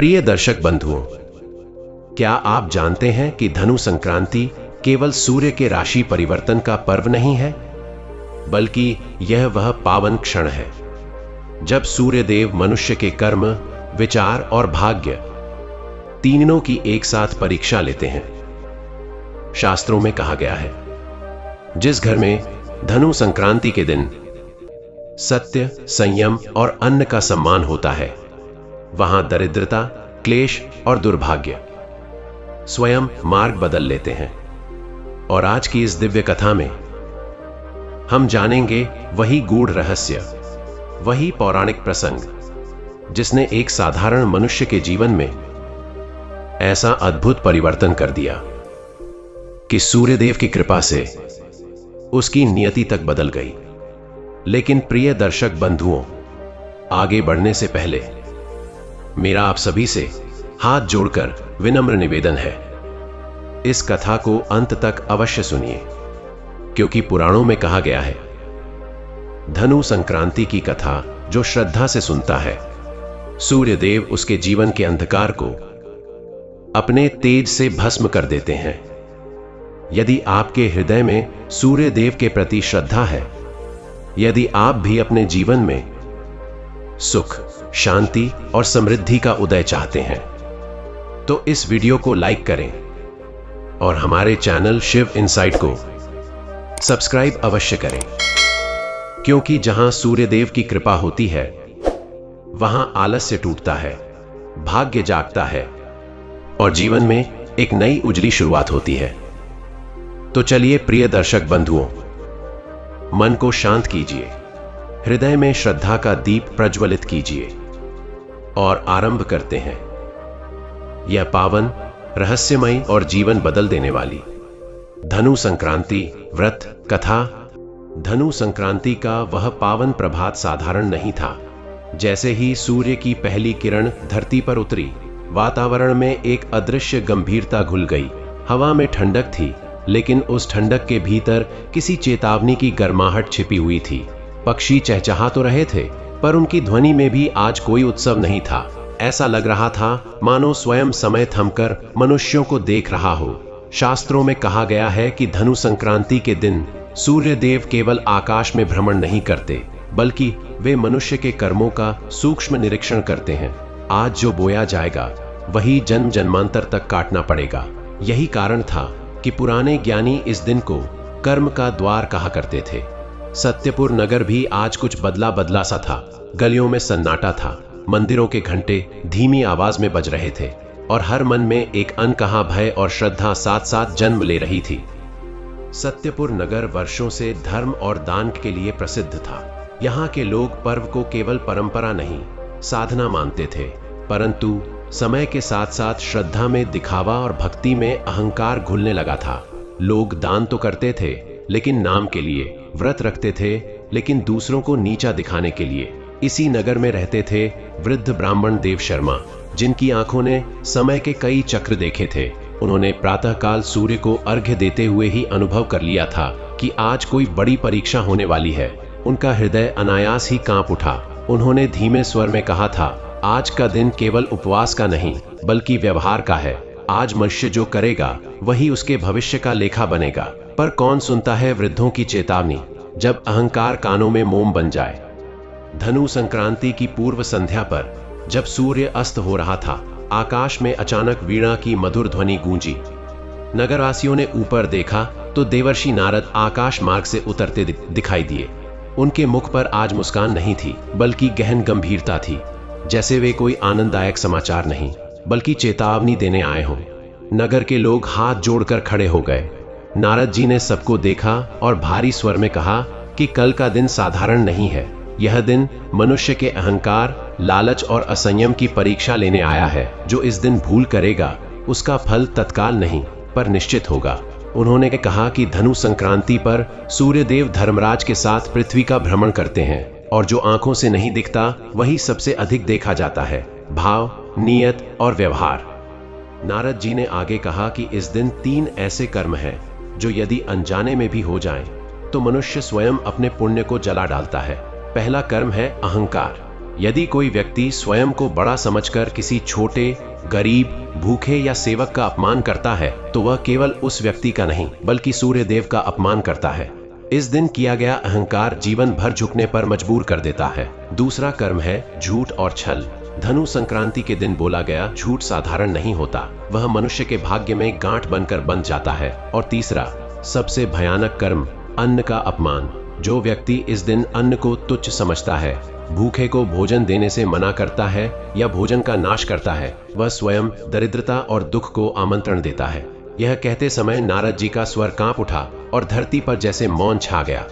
प्रिय दर्शक बंधुओं, क्या आप जानते हैं कि धनु संक्रांति केवल सूर्य के राशि परिवर्तन का पर्व नहीं है, बल्कि यह वह पावन क्षण है जब सूर्य देव मनुष्य के कर्म, विचार और भाग्य तीनों की एक साथ परीक्षा लेते हैं। शास्त्रों में कहा गया है, जिस घर में धनु संक्रांति के दिन सत्य, संयम और अन्न का सम्मान होता है, वहां दरिद्रता, क्लेश और दुर्भाग्य स्वयं मार्ग बदल लेते हैं। और आज की इस दिव्य कथा में हम जानेंगे वही गूढ़ रहस्य, वही पौराणिक प्रसंग जिसने एक साधारण मनुष्य के जीवन में ऐसा अद्भुत परिवर्तन कर दिया कि सूर्यदेव की कृपा से उसकी नियति तक बदल गई। लेकिन प्रिय दर्शक बंधुओं, आगे बढ़ने से पहले मेरा आप सभी से हाथ जोड़कर विनम्र निवेदन है, इस कथा को अंत तक अवश्य सुनिए, क्योंकि पुराणों में कहा गया है, धनु संक्रांति की कथा जो श्रद्धा से सुनता है, सूर्यदेव उसके जीवन के अंधकार को अपने तेज से भस्म कर देते हैं। यदि आपके हृदय में सूर्यदेव के प्रति श्रद्धा है, यदि आप भी अपने जीवन में सुख, शांति और समृद्धि का उदय चाहते हैं, तो इस वीडियो को लाइक करें और हमारे चैनल शिव इनसाइट को सब्सक्राइब अवश्य करें, क्योंकि जहां सूर्यदेव की कृपा होती है, वहां आलस्य टूटता है, भाग्य जागता है और जीवन में एक नई उजली शुरुआत होती है। तो चलिए प्रिय दर्शक बंधुओं, मन को शांत कीजिए, हृदय में श्रद्धा का दीप प्रज्वलित कीजिए और आरंभ करते हैं यह पावन, रहस्यमय और जीवन बदल देने वाली धनु संक्रांति व्रत कथा। धनु संक्रांति का वह पावन प्रभात साधारण नहीं था। जैसे ही सूर्य की पहली किरण धरती पर उतरी, वातावरण में एक अदृश्य गंभीरता घुल गई। हवा में ठंडक थी, लेकिन उस ठंडक के भीतर किसी चेतावनी की गर्माहट छिपी हुई थी। पक्षी चहचहा तो रहे थे, पर उनकी ध्वनि में भी आज कोई उत्सव नहीं था। ऐसा लग रहा था मानो स्वयं समय थमकर मनुष्यों को देख रहा हो। शास्त्रों में कहा गया है कि धनु संक्रांति के दिन सूर्यदेव केवल आकाश में भ्रमण नहीं करते, बल्कि वे मनुष्य के कर्मों का सूक्ष्म निरीक्षण करते हैं। आज जो बोया जाएगा, वही जन्म जन्मांतर तक काटना पड़ेगा। यही कारण था कि पुराने ज्ञानी इस दिन को कर्म का द्वार कहा करते थे। सत्यपुर नगर भी आज कुछ बदला बदला सा था। गलियों में सन्नाटा था, मंदिरों के घंटे धीमी आवाज में बज रहे थे और हर मन में एक अनकहा भय और श्रद्धा साथ साथ जन्म ले रही थी। सत्यपुर नगर वर्षों से धर्म और दान के लिए प्रसिद्ध था। यहाँ के लोग पर्व को केवल परंपरा नहीं, साधना मानते थे। परंतु समय के साथ साथ श्रद्धा में दिखावा और भक्ति में अहंकार घुलने लगा था। लोग दान तो करते थे, लेकिन नाम के लिए, व्रत रखते थे, लेकिन दूसरों को नीचा दिखाने के लिए। इसी नगर में रहते थे वृद्ध ब्राह्मण देव शर्मा, जिनकी आंखों ने समय के कई चक्र देखे थे। उन्होंने प्रातःकाल सूर्य को अर्घ्य देते हुए ही अनुभव कर लिया था कि आज कोई बड़ी परीक्षा होने वाली है। उनका हृदय अनायास ही कांप उठा। उन्होंने धीमे स्वर में कहा था, आज का दिन केवल उपवास का नहीं, बल्कि व्यवहार का है। आज मनुष्य जो करेगा, वही उसके भविष्य का लेखा बनेगा। पर कौन सुनता है वृद्धों की चेतावनी, जब अहंकार कानों में मोम बन जाए। धनु संक्रांति की पूर्व संध्या पर जब सूर्य अस्त हो रहा था, आकाश में अचानक वीणा की मधुर ध्वनि गूंजी। नगरवासियों ने ऊपर देखा तो देवर्षि नारद आकाश मार्ग से उतरते दिखाई दिए। उनके मुख पर आज मुस्कान नहीं थी, बल्कि गहन गंभीरता थी, जैसे वे कोई आनंददायक समाचार नहीं, बल्कि चेतावनी देने आए हों। नगर के लोग हाथ जोड़कर खड़े हो गए। नारद जी ने सबको देखा और भारी स्वर में कहा कि कल का दिन साधारण नहीं है। यह दिन मनुष्य के अहंकार, लालच और असंयम की परीक्षा लेने आया है। जो इस दिन भूल करेगा, उसका फल तत्काल नहीं, पर निश्चित होगा। उन्होंने कहा कि धनु संक्रांति पर सूर्यदेव धर्मराज के साथ पृथ्वी का भ्रमण करते हैं, और जो आंखों से नहीं दिखता, वही सबसे अधिक देखा जाता है, भाव, नियत और व्यवहार। नारद जी ने आगे कहा कि इस दिन 3 ऐसे कर्म हैं जो यदि अनजाने में भी हो जाएं, तो मनुष्य स्वयं अपने पुण्य को जला डालता है। पहला कर्म है अहंकार। यदि कोई व्यक्ति स्वयं को बड़ा समझकर किसी छोटे, गरीब, भूखे या सेवक का अपमान करता है तो वह केवल उस व्यक्ति का नहीं बल्कि सूर्य देव का अपमान करता है। इस दिन किया गया अहंकार जीवन भर झुकने पर मजबूर कर देता है। दूसरा कर्म है झूठ और छल। धनु संक्रांति के दिन बोला गया झूठ साधारण नहीं होता, वह मनुष्य के भाग्य में गांठ बनकर बंध जाता है। और तीसरा, सबसे भयानक कर्म, अन्न का अपमान। जो व्यक्ति इस दिन अन्न को तुच्छ समझता है, भूखे को भोजन देने से मना करता है या भोजन का नाश करता है, वह स्वयं दरिद्रता और दुख को आमंत्रण देता है। यह कहते समय नारद जी का स्वर कांप उठा और धरती पर जैसे मौन छा गया।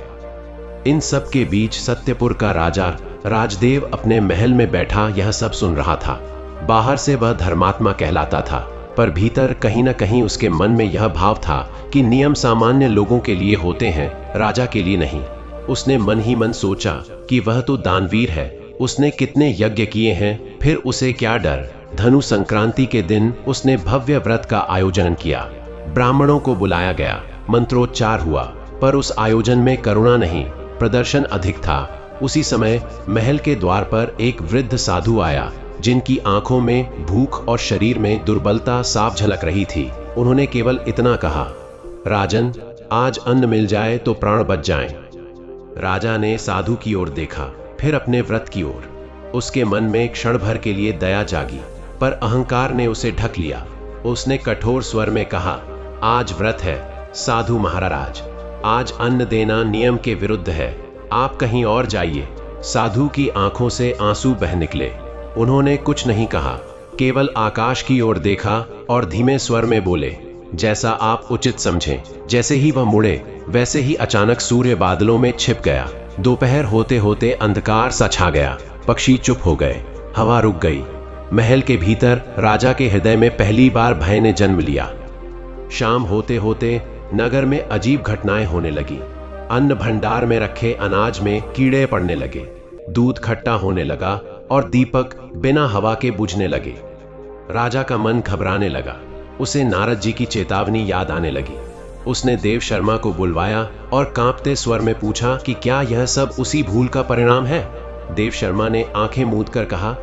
इन सब के बीच सत्यपुर का राजा राजदेव अपने महल में बैठा यह सब सुन रहा था। बाहर से वह धर्मात्मा कहलाता था, पर भीतर कहीं न कहीं उसके मन में यह भाव था कि नियम सामान्य लोगों के लिए होते हैं, राजा के लिए नहीं। उसने मन ही मन सोचा कि वह तो दानवीर है, उसने कितने यज्ञ किए हैं, फिर उसे क्या डर। धनु संक्रांति के दिन उसने भव्य व्रत का आयोजन किया। ब्राह्मणों को बुलाया गया, मंत्रोच्चार हुआ, पर उस आयोजन में करुणा नहीं, प्रदर्शन अधिक था। उसी समय महल के द्वार पर एक वृद्ध साधु आया, जिनकी आंखों में भूख और शरीर में दुर्बलता साफ झलक रही थी। उन्होंने केवल इतना कहा, राजन, आज अन्न मिल जाए तो प्राण बच जाएं। राजा ने साधु की ओर देखा, फिर अपने व्रत की ओर। उसके मन में क्षण भर के लिए दया जागी, पर अहंकार ने उसे ढक लिया। उसने कठोर स्वर में कहा, आज व्रत है साधु महाराज, आज अन्न देना नियम के विरुद्ध है, आप कहीं और जाइए। साधु की आंखों से आंसू बह निकले। उन्होंने कुछ नहीं कहा, केवल आकाश की ओर देखा और धीमे स्वर में बोले, जैसा आप उचित समझें। जैसे ही वह मुड़े, वैसे ही अचानक सूर्य बादलों में छिप गया। दोपहर होते होते अंधकार सा छा गया, पक्षी चुप हो गए, हवा रुक गई। महल के भीतर राजा के हृदय में पहली बार भय ने जन्म लिया। शाम होते होते नगर में अजीब घटनाएं होने लगी। अन्न भंडार में रखे अनाज में कीड़े पड़ने लगे, दूध खट्टा होने लगा और दीपक बिना हवा के बुझने लगे। राजा का मन घबराने लगा। उसे नारद जी की चेतावनी याद आने लगी। उसने देव शर्मा को बुलवाया और कांपते स्वर में पूछा कि क्या यह सब उसी भूल का परिणाम है। देव शर्मा ने आंखें मूंद कर कहा,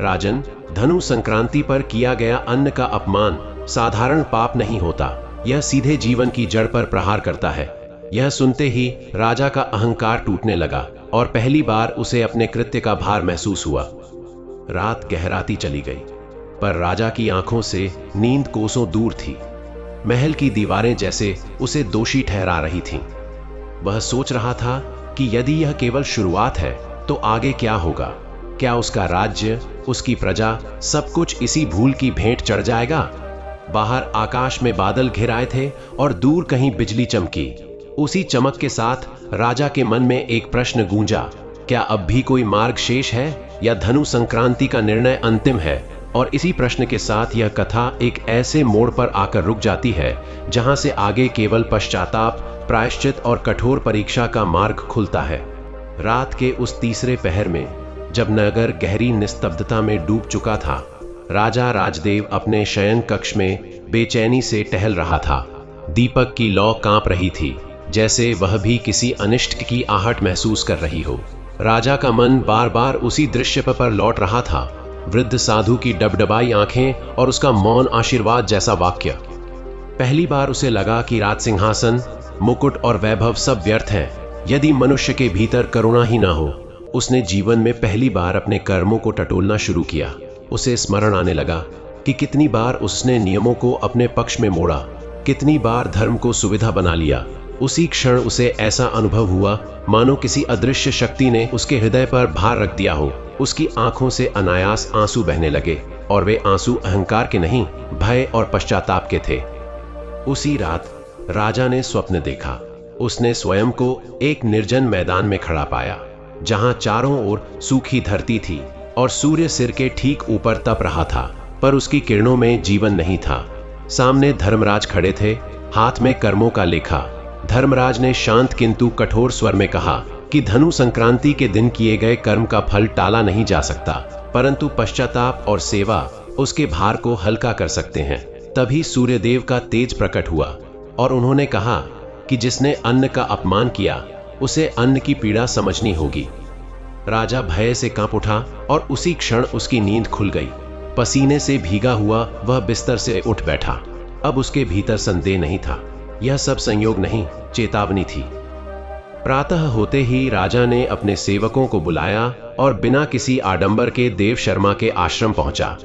राजन, धनु संक्रांति पर किया गया अन्न का अपमान साधारण पाप नहीं होता, यह सीधे जीवन की जड़ पर प्रहार करता है। यह सुनते ही राजा का अहंकार टूटने लगा और पहली बार उसे अपने कृत्य का भार महसूस हुआ। रात गहराती चली गई, पर राजा की आंखों से नींद कोसों दूर थी। महल की दीवारें जैसे उसे दोषी ठहरा रही थीं। वह सोच रहा था कि यदि यह केवल शुरुआत है तो आगे क्या होगा। क्या उसका राज्य, उसकी प्रजा, सब कुछ इसी भूल की भेंट चढ़ जाएगा। बाहर आकाश में बादल घिर आए थे और दूर कहीं बिजली चमकी। उसी चमक के साथ राजा के मन में एक प्रश्न गूंजा, क्या अब भी कोई मार्ग शेष है या धनु संक्रांति का निर्णय अंतिम है। और इसी प्रश्न के साथ यह कथा एक ऐसे मोड़ पर आकर रुक जाती है जहां से आगे केवल पश्चाताप, प्रायश्चित और कठोर परीक्षा का मार्ग खुलता है। रात के उस तीसरे पहर में, जब नगर गहरी निस्तब्धता में डूब चुका था, राजा राजदेव अपने शयन कक्ष में बेचैनी से टहल रहा था। दीपक की लौ कांप रही थी, जैसे वह भी किसी अनिष्ट की आहट महसूस कर रही हो। राजा का मन बार बार उसी दृश्य पर लौट रहा था, वृद्ध साधु की डबडबाई आंखें और उसका मौन आशीर्वाद जैसा वाक्य। पहली बार उसे लगा कि राज सिंहासन, मुकुट और वैभव सब व्यर्थ हैं यदि मनुष्य के भीतर करुणा ही ना हो। उसने जीवन में पहली बार अपने कर्मों को टटोलना शुरू किया। उसे स्मरण आने लगा कि कितनी बार उसने नियमों को अपने पक्ष में मोड़ा, कितनी बार धर्म को सुविधा बना लिया। उसी क्षण उसे ऐसा अनुभव हुआ मानो किसी अदृश्य शक्ति ने उसके हृदय पर भार रख दिया हो। उसकी आंखों से अनायास आंसू बहने लगे और वे आंसू अहंकार के नहीं, भय और पश्चाताप के थे। उसी रात राजा ने स्वप्न देखा। उसने स्वयं को एक निर्जन मैदान में खड़ा पाया, जहां चारों ओर सूखी धरती थी और सूर्य सिर के ठीक ऊपर तप रहा था, पर उसकी किरणों में जीवन नहीं था। सामने धर्मराज खड़े थे, हाथ में कर्मों का लेखा। धर्मराज ने शांत किंतु कठोर स्वर में कहा कि धनु संक्रांति के दिन किए गए कर्म का फल टाला नहीं जा सकता, परंतु पश्चाताप और सेवा उसके भार को हल्का कर सकते हैं। तभी सूर्यदेव का तेज प्रकट हुआ और उन्होंने कहा कि जिसने अन्न का अपमान किया उसे अन्न की पीड़ा समझनी होगी। राजा भय से कांप उठा और उसी क्षण उसकी नींद खुल गई। पसीने से भीगा हुआ वह बिस्तर से उठ बैठा। अब उसके भीतर संदेह नहीं था, यह सब संयोग नहीं, चेतावनी थी। प्रातः होते ही राजा ने अपने सेवकों को बुलाया और बिना किसी आडंबर के देव शर्मा के आश्रम पहुंचा।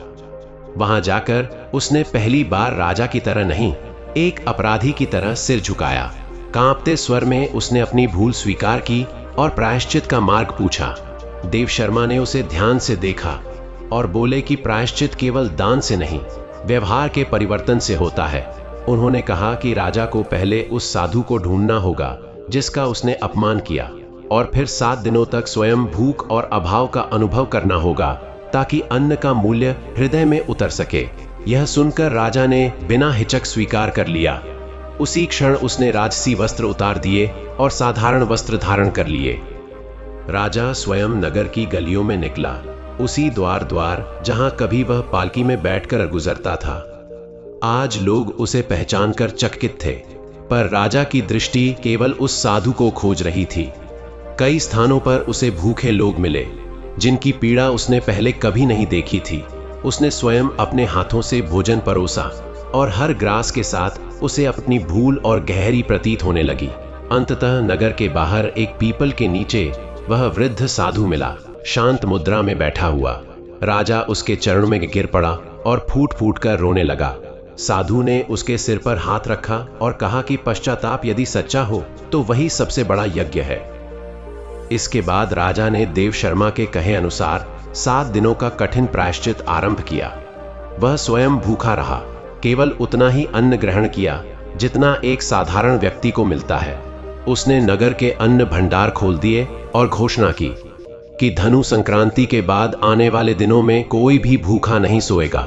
वहां जाकर उसने पहली बार राजा की तरह नहीं, एक अपराधी की तरह सिर झुकाया। कांपते स्वर में उसने अपनी भूल स्वीकार की और प्रायश्चित का मार्ग पूछा। देव शर्मा ने उसे ध्यान से देखा और बोले कि प्रायश्चित केवल दान से नहीं, व्यवहार के परिवर्तन से होता है। उन्होंने कहा कि राजा को पहले उस साधु को ढूंढना होगा जिसका उसने अपमान किया, और फिर 7 दिनों तक स्वयं भूख और अभाव का अनुभव करना होगा ताकि अन्न का मूल्य हृदय में उतर सके। यह सुनकर राजा ने बिना हिचक स्वीकार कर लिया। उसी क्षण उसने राजसी वस्त्र उतार दिए और साधारण वस्त्र धारण कर लिए। राजा स्वयं नगर की गलियों में निकला, उसी द्वार जहां कभी वह पालकी में बैठकर गुजरता था। आज लोग उसे पहचानकर चकित थे, पर राजा की दृष्टि केवल उस साधु को खोज रही थी। कई स्थानों पर उसे भूखे लोग मिले जिनकी पीड़ा उसने पहले कभी नहीं देखी थी। उसने स्वयं अपने हाथों से भोजन परोसा और हर ग्रास के साथ उसे अपनी भूल और गहरी प्रतीत होने लगी। अंततः नगर के बाहर एक पीपल के नीचे वह वृद्ध साधु मिला, शांत मुद्रा में बैठा हुआ। राजा उसके चरणों में गिर पड़ा और फूट फूट कर रोने लगा। साधु ने उसके सिर पर हाथ रखा और कहा कि पश्चाताप यदि सच्चा हो तो वही सबसे बड़ा यज्ञ है। इसके बाद राजा ने देव शर्मा के कहे अनुसार 7 दिनों का कठिन प्रायश्चित आरंभ किया। वह स्वयं भूखा रहा, केवल उतना ही अन्न ग्रहण किया जितना एक साधारण व्यक्ति को मिलता है। उसने नगर के अन्न भंडार खोल दिए और घोषणा की कि धनु संक्रांति के बाद आने वाले दिनों में कोई भी भूखा नहीं सोएगा।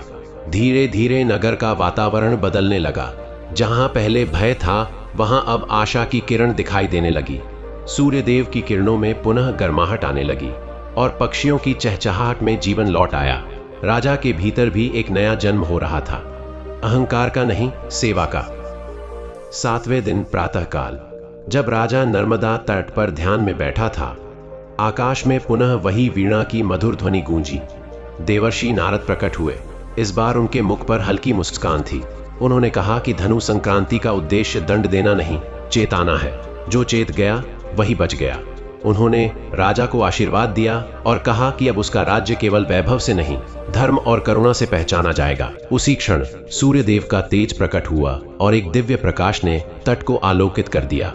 धीरे धीरे नगर का वातावरण बदलने लगा। जहां पहले भय था वहां अब आशा की किरण दिखाई देने लगी। सूर्यदेव की किरणों में पुनः गर्माहट आने लगी और पक्षियों की चहचहाहट में जीवन लौट आया। राजा के भीतर भी एक नया जन्म हो रहा था, अहंकार का नहीं, सेवा का। 7वें दिन प्रातःकाल, जब राजा नर्मदा तट पर ध्यान में बैठा था, आकाश में पुनः वही वीणा की मधुर ध्वनि गूंजी। देवर्षि नारद प्रकट हुए। इस बार उनके मुख पर हल्की मुस्कान थी। उन्होंने कहा कि धनु संक्रांति का उद्देश्य दंड देना नहीं, चेताना है। जो चेत गया वही बच गया। उन्होंने राजा को आशीर्वाद दिया और कहा कि अब उसका राज्य केवल वैभव से नहीं, धर्म और करुणा से पहचाना जाएगा। उसी क्षण सूर्यदेव का तेज प्रकट हुआ और एक दिव्य प्रकाश ने तट को आलोकित कर दिया।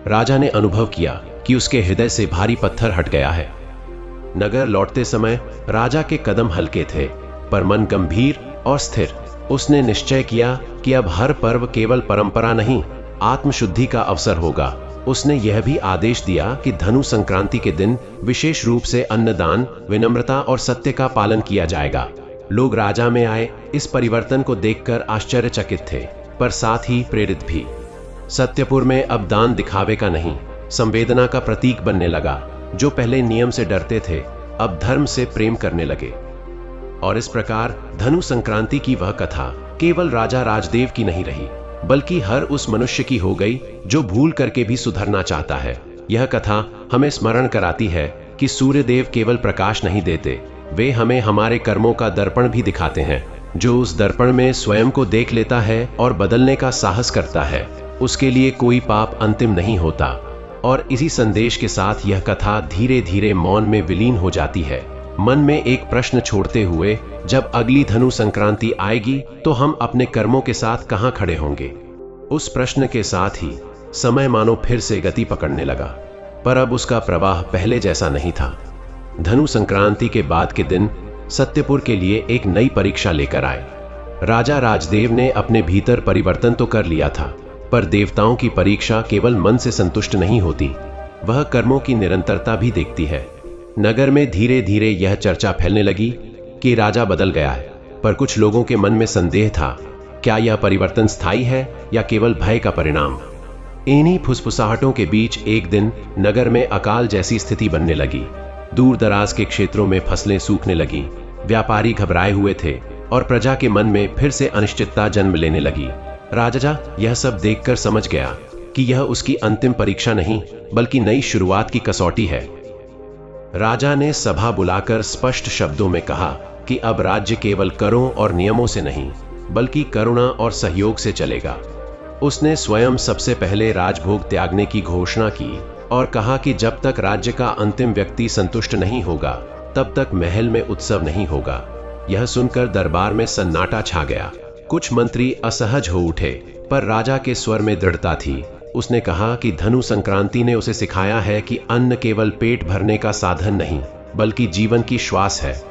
राजा ने अनुभव किया कि उसके हृदय से भारी पत्थर हट गया है। नगर लौटते समय राजा के कदम हल्के थे, पर मन गंभीर और स्थिर। उसने निश्चय किया कि अब हर पर्व केवल परंपरा नहीं, आत्मशुद्धि का अवसर होगा। उसने यह भी आदेश दिया कि धनु संक्रांति के दिन विशेष रूप से अन्नदान, विनम्रता और सत्य का पालन किया जाएगा। लोग राजा में आए इस परिवर्तन को देखकर आश्चर्यचकित थे, पर साथ ही प्रेरित भी। सत्यपुर में अब दान दिखावे का नहीं, संवेदना का प्रतीक बनने लगा। जो पहले नियम से डरते थे, अब धर्म से प्रेम करने लगे। और इस प्रकार धनु संक्रांति की वह कथा केवल राजा राजदेव की नहीं रही, बल्कि हर उस मनुष्य की हो गई जो भूल करके भी सुधरना चाहता है। यह कथा हमें स्मरण कराती है कि सूर्यदेव केवल प्रकाश नहीं देते, वे हमें हमारे कर्मों का दर्पण भी दिखाते हैं। जो उस दर्पण में स्वयं को देख लेता है और बदलने का साहस करता है, उसके लिए कोई पाप अंतिम नहीं होता। और इसी संदेश के साथ यह कथा धीरे धीरे मौन में विलीन हो जाती है, मन में एक प्रश्न छोड़ते हुए, जब अगली धनु संक्रांति आएगी तो हम अपने कर्मों के साथ कहां खड़े होंगे। उस प्रश्न के साथ ही समय मानो फिर से गति पकड़ने लगा, पर अब उसका प्रवाह पहले जैसा नहीं था। धनु संक्रांति के बाद के दिन सत्यपुर के लिए एक नई परीक्षा लेकर आए। राजा राजदेव ने अपने भीतर परिवर्तन तो कर लिया था, पर देवताओं की परीक्षा केवल मन से संतुष्ट नहीं होती, वह कर्मों की निरंतरता भी देखती है। नगर में धीरे धीरे यह चर्चा फैलने लगी कि राजा बदल गया है, पर कुछ लोगों के मन में संदेह था, क्या यह परिवर्तन स्थायी है या केवल भय का परिणाम। इन्हीं फुसफुसाहटों के बीच एक दिन नगर में अकाल जैसी स्थिति बनने लगी। दूर दराज के क्षेत्रों में फसलें सूखने लगी, व्यापारी घबराए हुए थे और प्रजा के मन में फिर से अनिश्चितता जन्म लेने लगी। राजा यह सब देखकर समझ गया कि यह उसकी अंतिम परीक्षा नहीं, बल्कि नई शुरुआत की कसौटी है। राजा ने सभा बुलाकर स्पष्ट शब्दों में कहा कि अब राज्य केवल करों और नियमों से नहीं, बल्कि करुणा और सहयोग से चलेगा। उसने स्वयं सबसे पहले राजभोग त्यागने की घोषणा की और कहा कि जब तक राज्य का अंतिम व्यक्ति संतुष्ट नहीं होगा, तब तक महल में उत्सव नहीं होगा। यह सुनकर दरबार में सन्नाटा छा गया। कुछ मंत्री असहज हो उठे, पर राजा के स्वर में दृढ़ता थी। उसने कहा कि धनु संक्रांति ने उसे सिखाया है कि अन्न केवल पेट भरने का साधन नहीं, बल्कि जीवन की श्वास है।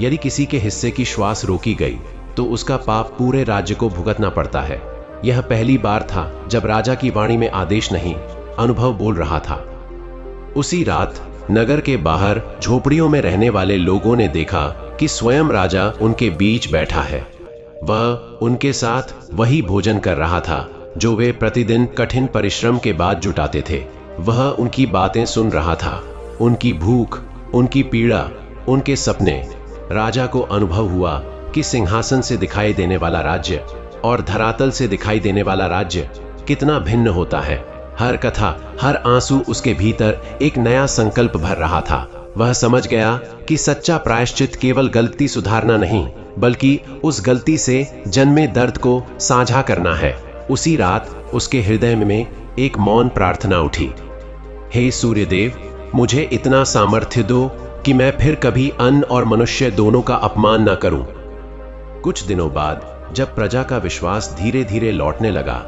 यदि किसी के हिस्से की श्वास रोकी गई, तो उसका पाप पूरे राज्य को भुगतना पड़ता है। यह पहली बार था जब राजा की वाणी में आदेश नहीं, अनुभव बोल रहा था। उसी रात नगर के बाहर झोपड़ियों में रहने वाले लोगों ने देखा कि स्वयं राजा उनके बीच बैठा है। वह उनके साथ वही भोजन कर रहा था जो वे प्रतिदिन कठिन परिश्रम के बाद जुटाते थे। वह उनकी बातें सुन रहा था, उनकी भूख, उनकी पीड़ा, उनके सपने। राजा को अनुभव हुआ कि सिंहासन से दिखाई देने वाला राज्य और धरातल से दिखाई देने वाला राज्य कितना भिन्न होता है। हर कथा, हर आंसू उसके भीतर एक नया संकल्प भर रहा था। वह समझ गया कि सच्चा प्रायश्चित केवल गलती सुधारना नहीं, बल्कि उस गलती से जन्मे दर्द को साझा करना है। उसी रात उसके हृदय में एक मौन प्रार्थना उठी। हे सूर्यदेव, मुझे इतना सामर्थ्य दो कि मैं फिर कभी अन्न और मनुष्य दोनों का अपमान न करूं। कुछ दिनों बाद जब प्रजा का विश्वास धीरे धीरे लौटने लगा,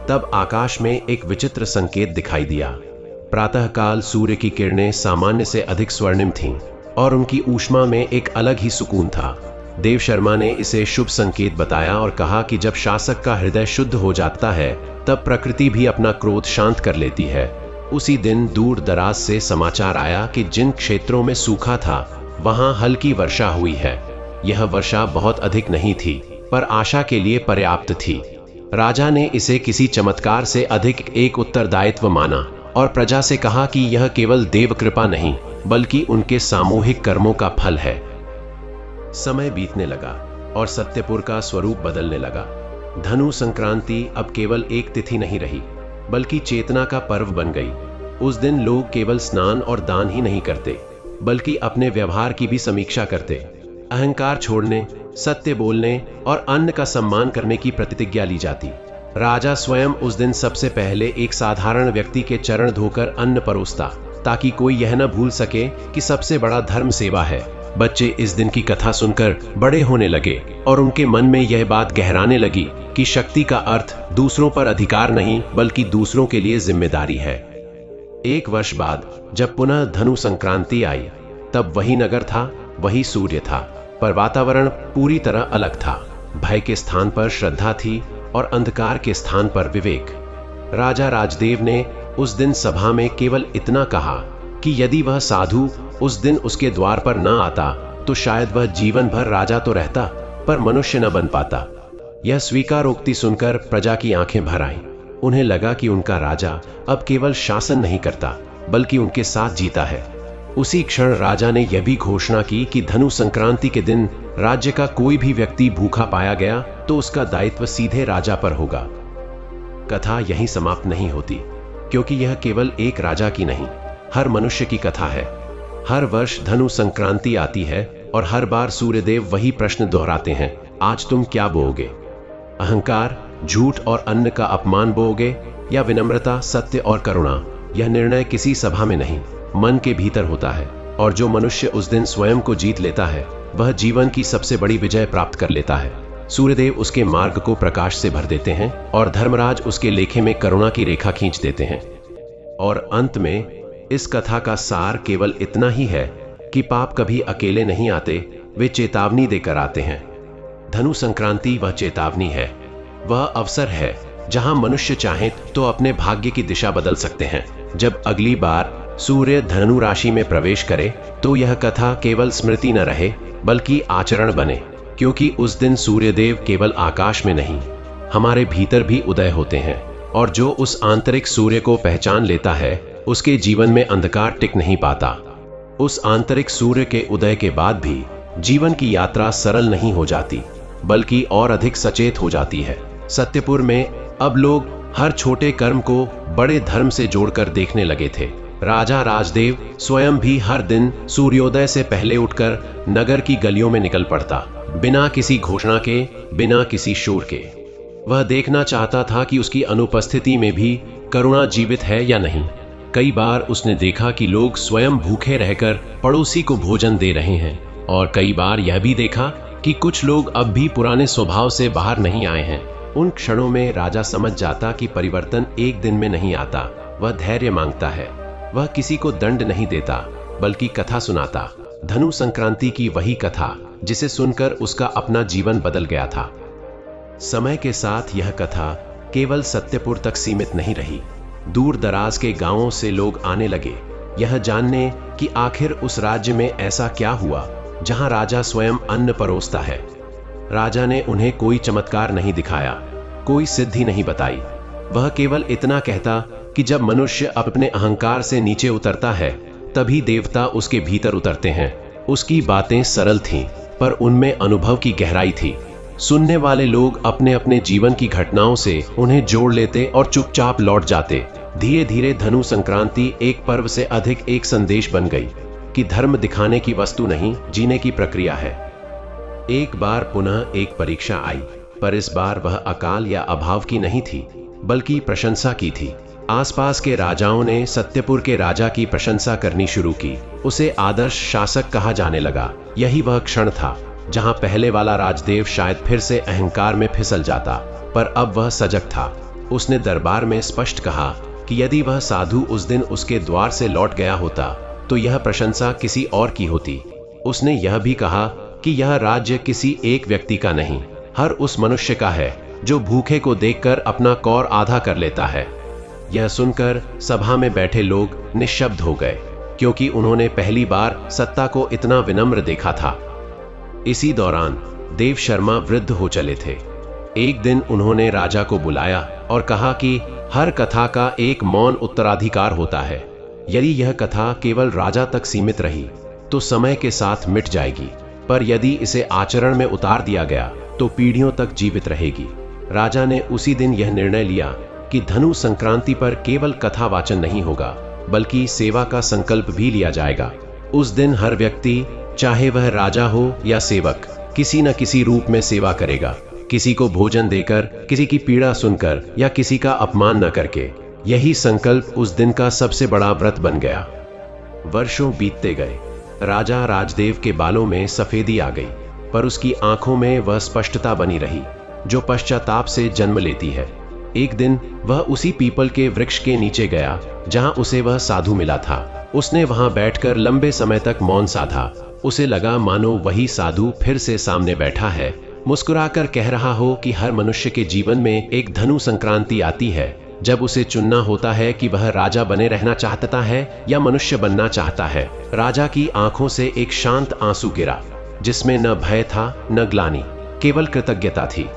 तब आकाश में एक विचित्र संकेत दिखाई दिया। प्रातःकाल सूर्य की किरणें सामान्य से अधिक स्वर्णिम थीं और उनकी ऊष्मा में एक अलग ही सुकून था। देव शर्मा ने इसे शुभ संकेत बताया और कहा कि जब शासक का हृदय शुद्ध हो जाता है, तब प्रकृति भी अपना क्रोध शांत कर लेती है। उसी दिन दूर दराज से समाचार आया कि जिन क्षेत्रों में सूखा था, वहां हल्की वर्षा हुई है। यह वर्षा बहुत अधिक नहीं थी, पर आशा के लिए पर्याप्त थी। राजा ने इसे किसी चमत्कार से अधिक एक उत्तरदायित्व माना और प्रजा से कहा कि यह केवल देव कृपा नहीं, बल्कि उनके सामूहिक कर्मों का फल है। समय बीतने लगा और सत्यपुर का स्वरूप बदलने लगा। धनु संक्रांति अब केवल एक तिथि नहीं रही, बल्कि चेतना का पर्व बन गई। उस दिन लोग केवल स्नान और दान ही नहीं करते, बल्कि अपने व्यवहार की भी समीक्षा करते। अहंकार छोड़ने, सत्य बोलने और अन्न का सम्मान करने की प्रतिज्ञा ली जाती। राजा स्वयं उस दिन सबसे पहले एक साधारण व्यक्ति के चरण धोकर अन्न परोसता, ताकि कोई यह न भूल सके कि सबसे बड़ा धर्म सेवा है। बच्चे इस दिन की कथा सुनकर बड़े होने लगे और उनके मन में यह बात गहराने लगी कि शक्ति का अर्थ दूसरों पर अधिकार नहीं, बल्कि दूसरों के लिए जिम्मेदारी है। एक वर्ष बाद जब पुनः धनु संक्रांति आई, तब वही नगर था, वही सूर्य था, पर वातावरण पूरी तरह अलग था। भय के स्थान पर श्रद्धा थी और अंधकार के स्थान पर विवेक। राजा राजदेव ने उस दिन सभा में केवल इतना कहा कि यदि वह साधु उस दिन उसके द्वार पर न आता, तो शायद वह जीवन भर राजा तो रहता, पर मनुष्य न बन पाता। यह स्वीकारोक्ति सुनकर प्रजा की आंखें भर आईं। उन्हें लगा कि उनका राजा अब केवल शासन नहीं करता, बल्कि उनके साथ जीता है। उसी क्षण राजा ने यह भी घोषणा की कि धनु संक्रांति के दिन राज्य का कोई भी व्यक्ति भूखा पाया गया तो उसका दायित्व सीधे राजा पर होगा। कथा यहीं समाप्त नहीं होती, क्योंकि यह केवल एक राजा की नहीं, हर मनुष्य की कथा है। हर वर्ष धनु संक्रांति आती है और हर बार सूर्यदेव वही प्रश्न दोहराते हैं, आज तुम क्या बोओगे? अहंकार, झूठ और अन्न का अपमान बोओगे या विनम्रता, सत्य और करुणा? यह निर्णय किसी सभा में नहीं, मन के भीतर होता है। और जो मनुष्य उस दिन स्वयं को जीत लेता है, वह जीवन की सबसे बड़ी विजय प्राप्त कर लेता है। सूर्यदेव उसके मार्ग को प्रकाश से भर देते हैं और धर्मराज उसके लेखे में करुणा की रेखा खींच देते हैं। और अंत में इस कथा का सार केवल इतना ही है कि पाप कभी अकेले नहीं आते, वे चेतावनी देकर आते हैं। धनु संक्रांति वह चेतावनी है, वह अवसर है जहां मनुष्य चाहे तो अपने भाग्य की दिशा बदल सकते हैं। जब अगली बार सूर्य धनु राशि में प्रवेश करे, तो यह कथा केवल स्मृति न रहे, बल्कि आचरण बने, क्योंकि उस दिन सूर्यदेव केवल आकाश में नहीं, हमारे भीतर भी उदय होते हैं। और जो उस आंतरिक सूर्य को पहचान लेता है, उसके जीवन में अंधकार टिक नहीं पाता। उस आंतरिक सूर्य के उदय के बाद भी जीवन की यात्रा सरल नहीं हो जाती, बल्कि और अधिक सचेत हो जाती है। सत्यपुर में अब लोग हर छोटे कर्म को बड़े धर्म से जोड़कर देखने लगे थे। राजा राजदेव स्वयं भी हर दिन सूर्योदय से पहले उठकर नगर की गलियों में निकल पड़ता, बिना किसी घोषणा के, बिना किसी शोर के। वह देखना चाहता था कि उसकी अनुपस्थिति में भी करुणा जीवित है या नहीं। कई बार उसने देखा कि लोग स्वयं भूखे रहकर पड़ोसी को भोजन दे रहे हैं, और कई बार यह भी देखा कि कुछ लोग अब भी पुराने स्वभाव से बाहर नहीं आए हैं। उन क्षणों में राजा समझ जाता कि परिवर्तन एक दिन में नहीं आता, वह धैर्य मांगता है। वह किसी को दंड नहीं देता, बल्कि कथा सुनाता। धनु संक्रांति की वही कथा जिसे सुनकर उसका अपना जीवन बदल गया था। समय के साथ यह कथा केवल सत्यपुर तक सीमित नहीं रही। दूर दराज के गांवों से लोग आने लगे, यह जानने कि आखिर उस राज्य में ऐसा क्या हुआ जहां राजा स्वयं अन्न परोसता है। राजा ने उन्हें कोई चमत्कार नहीं दिखाया, कोई सिद्धि नहीं बताई। वह केवल इतना कहता कि जब मनुष्य अपने अहंकार से नीचे उतरता है, तभी देवता उसके भीतर उतरते हैं। उसकी बातें सरल थीं, पर उनमें अनुभव की गहराई थी। सुनने वाले लोग अपने अपने जीवन की घटनाओं से उन्हें जोड़ लेते और चुपचाप लौट जाते। धीरे धीरे धनु संक्रांति एक पर्व से अधिक एक संदेश बन गई कि धर्म दिखाने की वस्तु नहीं, जीने की प्रक्रिया है। एक बार पुनः एक परीक्षा आई, पर इस बार वह अकाल या अभाव की नहीं थी, बल्कि प्रशंसा की थी। आसपास के राजाओं ने सत्यपुर के राजा की प्रशंसा करनी शुरू की। उसे आदर्श शासक कहा जाने लगा। यही वह क्षण था जहां पहले वाला राजदेव शायद फिर से अहंकार में फिसल जाता, पर अब वह सजग था। उसने दरबार में स्पष्ट कहा कि यदि वह साधु उस दिन उसके द्वार से लौट गया होता तो यह प्रशंसा किसी और की होती। उसने यह भी कहा कि यह राज्य किसी एक व्यक्ति का नहीं, हर उस मनुष्य का है जो भूखे को देखकर अपना कौर आधा कर लेता है। यह सुनकर सभा में बैठे लोग निश्शब्द हो गए, क्योंकि उन्होंने पहली बार सत्ता को इतना विनम्र देखा था। इसी दौरान देव शर्मा वृद्ध हो चले थे। एक दिन उन्होंने राजा को बुलाया और कहा कि हर कथा का एक मौन उत्तराधिकार होता है। यदि यह कथा केवल राजा तक सीमित रही तो समय के साथ मिट जाएगी, पर यदि इसे आचरण में उतार दिया गया तो पीढ़ियों तक जीवित रहेगी। राजा ने उसी दिन यह निर्णय लिया कि धनु संक्रांति पर केवल कथा वाचन नहीं होगा, बल्कि सेवा का संकल्प भी लिया जाएगा। उस दिन हर व्यक्ति, चाहे वह राजा हो या सेवक, किसी न किसी रूप में सेवा करेगा, किसी को भोजन देकर, किसी की पीड़ा सुनकर या किसी का अपमान न करके। यही संकल्प उस दिन का सबसे बड़ा व्रत बन गया। वर्षों बीतते गए। राजा राजदेव के बालों में सफेदी आ गई, पर उसकी आंखों में वह स्पष्टता बनी रही जो पश्चाताप से जन्म लेती है। एक दिन वह उसी पीपल के वृक्ष के नीचे गया जहां उसे वह साधु मिला था। उसने वहां बैठकर लंबे समय तक मौन साधा। उसे लगा मानो वही साधु फिर से सामने बैठा है, मुस्कुराकर कह रहा हो कि हर मनुष्य के जीवन में एक धनु संक्रांति आती है जब उसे चुनना होता है कि वह राजा बने रहना चाहता है या मनुष्य बनना चाहता है। राजा की आंखों से एक शांत आंसू गिरा, जिसमें न भय था न ग्लानि, केवल कृतज्ञता थी।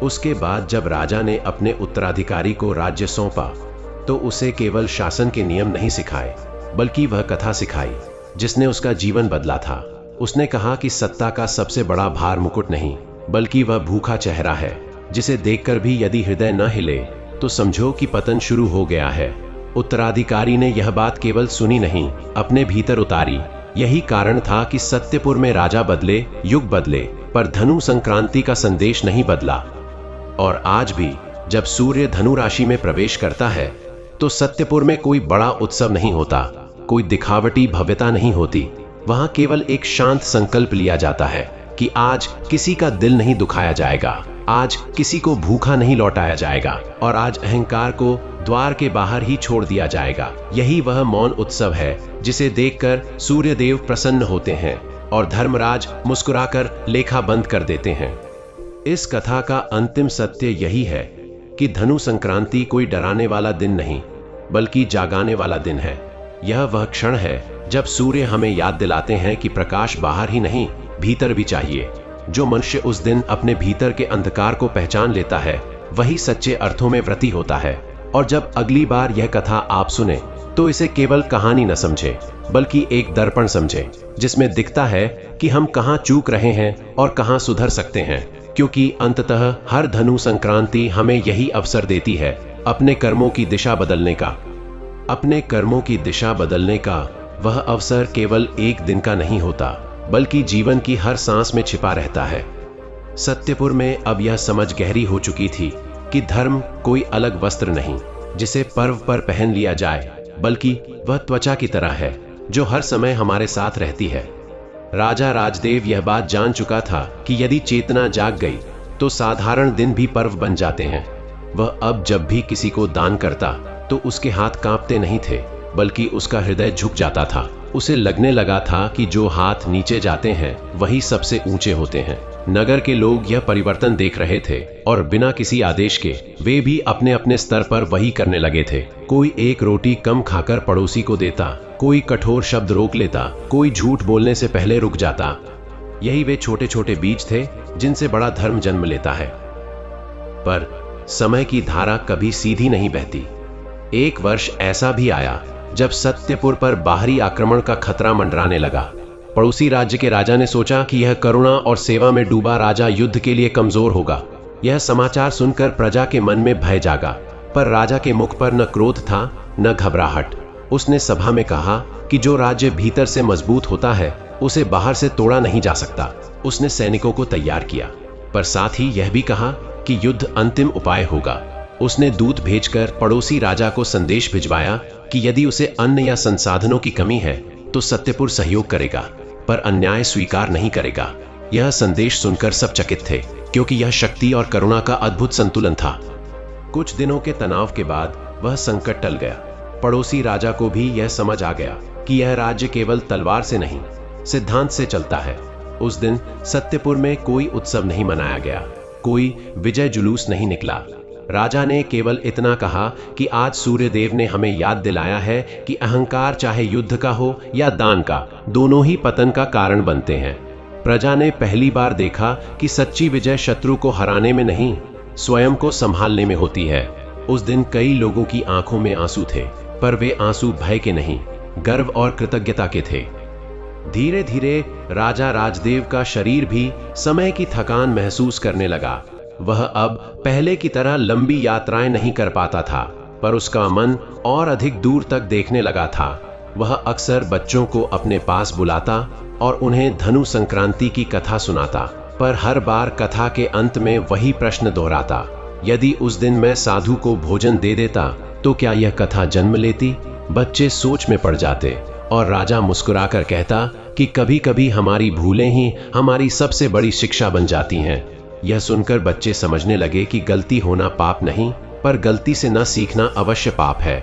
उसके बाद जब राजा ने अपने उत्तराधिकारी को राज्य सौंपा तो उसे केवल शासन के नियम नहीं सिखाए, बल्कि वह कथा सिखाई जिसने उसका जीवन बदला था। उसने कहा कि सत्ता का सबसे बड़ा भार मुकुट नहीं, बल्कि वह भूखा चेहरा है जिसे देखकर भी यदि हृदय न हिले तो समझो कि पतन शुरू हो गया है। उत्तराधिकारी ने यह बात केवल सुनी नहीं, अपने भीतर उतारी। यही कारण था कि सत्यपुर में राजा बदले, युग बदले, पर धनु संक्रांति का संदेश नहीं बदला। और आज भी जब सूर्य धनु राशि में प्रवेश करता है तो सत्यपुर में कोई बड़ा उत्सव नहीं होता, कोई दिखावटी भव्यता नहीं होती। वहां केवल एक शांत संकल्प लिया जाता है कि आज किसी का दिल नहीं दुखाया जाएगा, आज किसी को भूखा नहीं लौटाया जाएगा, और आज अहंकार को द्वार के बाहर ही छोड़ दिया जाएगा। यही वह मौन उत्सव है जिसे देखकर सूर्यदेव प्रसन्न होते हैं और धर्मराज मुस्कुराकर लेखा बंद कर देते हैं। इस कथा का अंतिम सत्य यही है कि धनु संक्रांति कोई डराने वाला दिन नहीं, बल्कि जागाने वाला दिन है। यह वह क्षण है जब सूर्य हमें याद दिलाते हैं कि प्रकाश बाहर ही नहीं, भीतर भी चाहिए। जो मनुष्य उस दिन अपने भीतर के अंधकार को पहचान लेता है, वही सच्चे अर्थों में व्रती होता है। और जब अगली बार यह कथा आप सुने तो इसे केवल कहानी न समझे, बल्कि एक दर्पण समझे जिसमें दिखता है कि हम कहां चूक रहे हैं और कहां सुधर सकते हैं। क्योंकि अंततः हर धनु संक्रांति हमें यही अवसर देती है अपने कर्मों की दिशा बदलने का। अपने कर्मों की दिशा बदलने का वह अवसर केवल एक दिन का नहीं होता, बल्कि जीवन की हर सांस में छिपा रहता है। सत्यपुर में अब यह समझ गहरी हो चुकी थी कि धर्म कोई अलग वस्त्र नहीं जिसे पर्व पर पहन लिया जाए, बल्कि वह त्वचा की तरह है जो हर समय हमारे साथ रहती है। राजा राजदेव यह बात जान चुका था कि यदि चेतना जाग गई तो साधारण दिन भी पर्व बन जाते हैं। वह अब जब भी किसी को दान करता तो उसके हाथ कांपते नहीं थे, बल्कि उसका हृदय झुक जाता था। उसे लगने लगा था कि जो हाथ नीचे जाते हैं वही सबसे ऊंचे होते हैं। नगर के लोग यह परिवर्तन देख रहे थे और बिना किसी आदेश के वे भी अपने अपने स्तर पर वही करने लगे थे। कोई एक रोटी कम खाकर पड़ोसी को देता, कोई कठोर शब्द रोक लेता, कोई झूठ बोलने से पहले रुक जाता। यही वे छोटे छोटे बीज थे जिनसे बड़ा धर्म जन्म लेता है। पर समय की धारा कभी सीधी नहीं बहती। एक वर्ष ऐसा भी आया जब सत्यपुर पर बाहरी आक्रमण का खतरा मंडराने लगा। पड़ोसी राज्य के राजा ने सोचा कि यह करुणा और सेवा में डूबा राजा युद्ध के लिए कमजोर होगा। यह समाचार सुनकर प्रजा के मन में भय जागा, पर राजा के मुख पर न क्रोध था न घबराहट। उसने सभा में कहा कि जो राज्य भीतर से मजबूत होता है उसे बाहर से तोड़ा नहीं जा सकता। उसने सैनिकों को तैयार किया, पर साथ ही यह भी कहा कि युद्ध अंतिम उपाय होगा। उसने दूत भेजकर पड़ोसी राजा को संदेश भिजवाया कि यदि उसे अन्न या संसाधनों की कमी है तो सत्यपुर सहयोग करेगा, पर अन्याय स्वीकार नहीं करेगा। यह संदेश सुनकर सब चकित थे, क्योंकि यह शक्ति और करुणा का अद्भुत संतुलन था। कुछ दिनों के तनाव के बाद वह संकट टल गया। पड़ोसी राजा को भी यह समझ आ गया कि यह राज्य केवल तलवार से नहीं, सिद्धांत से चलता है। उस दिन सत्यपुर में कोई उत्सव नहीं मनाया गया, कोई विजय जुलूस नहीं निकला। राजा ने केवल इतना कहा कि आज सूर्यदेव ने हमें याद दिलाया है कि अहंकार चाहे युद्ध का हो या दान का, दोनों ही पतन का कारण बनते हैं। प्रजा ने पहली बार देखा कि सच्ची विजय शत्रु को हराने में नहीं, स्वयं को संभालने में होती है। उस दिन कई लोगों की आंखों में आंसू थे, पर वे आंसू भय के नहीं, गर्व और कृतज्ञता के थे। धीरे धीरे राजा राजदेव का शरीर भी समय की थकान महसूस करने लगा। वह अब पहले की तरह लंबी यात्राएं नहीं कर पाता था, पर उसका मन और अधिक दूर तक देखने लगा था। वह अक्सर बच्चों को अपने पास बुलाता और उन्हें धनु संक्रांति की कथा सुनाता, पर हर बार कथा के अंत में वही प्रश्न दोहराता, यदि उस दिन मैं साधु को भोजन दे देता तो क्या यह कथा जन्म लेती? बच्चे सोच में पड़ जाते और राजा मुस्कुराकर कहता कि कभी कभी हमारी भूलें ही हमारी सबसे बड़ी शिक्षा बन जाती हैं। यह सुनकर बच्चे समझने लगे कि गलती होना पाप नहीं, पर गलती से न सीखना अवश्य पाप है।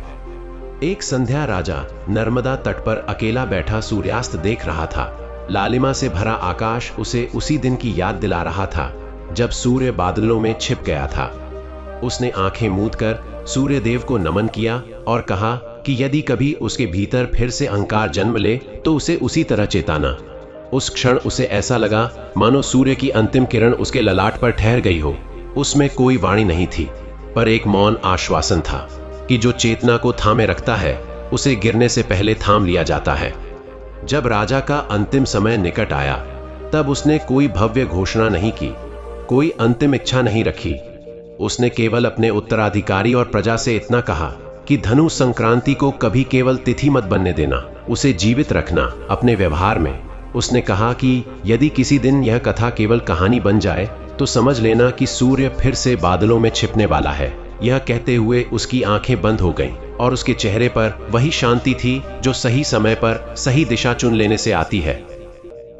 एक संध्या राजा नर्मदा तट पर अकेला बैठा सूर्यास्त देख रहा था। लालिमा से भरा आकाश उसे उसी दिन की याद दिला रहा था जब सूर्य बादलों में छिप गया था। उसने आंखें मूंदकर सूर्यदेव को नमन किया और कहा कि यदि कभी उसके भीतर फिर से अहंकार जन्म ले तो उसे उसी तरह चेताना। उस क्षण उसे ऐसा लगा मानो सूर्य की अंतिम किरण उसके ललाट पर ठहर गई हो। उसमें कोई वाणी नहीं थी, पर एक मौन आश्वासन था कि जो चेतना को थामे रखता है उसे गिरने से पहले थाम लिया जाता है। जब राजा का अंतिम समय निकट आया तब उसने कोई भव्य घोषणा नहीं की, कोई अंतिम इच्छा नहीं रखी। उसने केवल अपने उत्तराधिकारी और प्रजा से इतना कहा कि धनु संक्रांति को कभी केवल तिथि मत बनने देना, उसे जीवित रखना अपने व्यवहार में। उसने कहा कि यदि किसी दिन यह कथा केवल कहानी बन जाए तो समझ लेना कि सूर्य फिर से बादलों में छिपने वाला है। यह कहते हुए उसकी आंखें बंद हो गईं और उसके चेहरे पर वही शांति थी जो सही समय पर सही दिशा चुन लेने से आती है।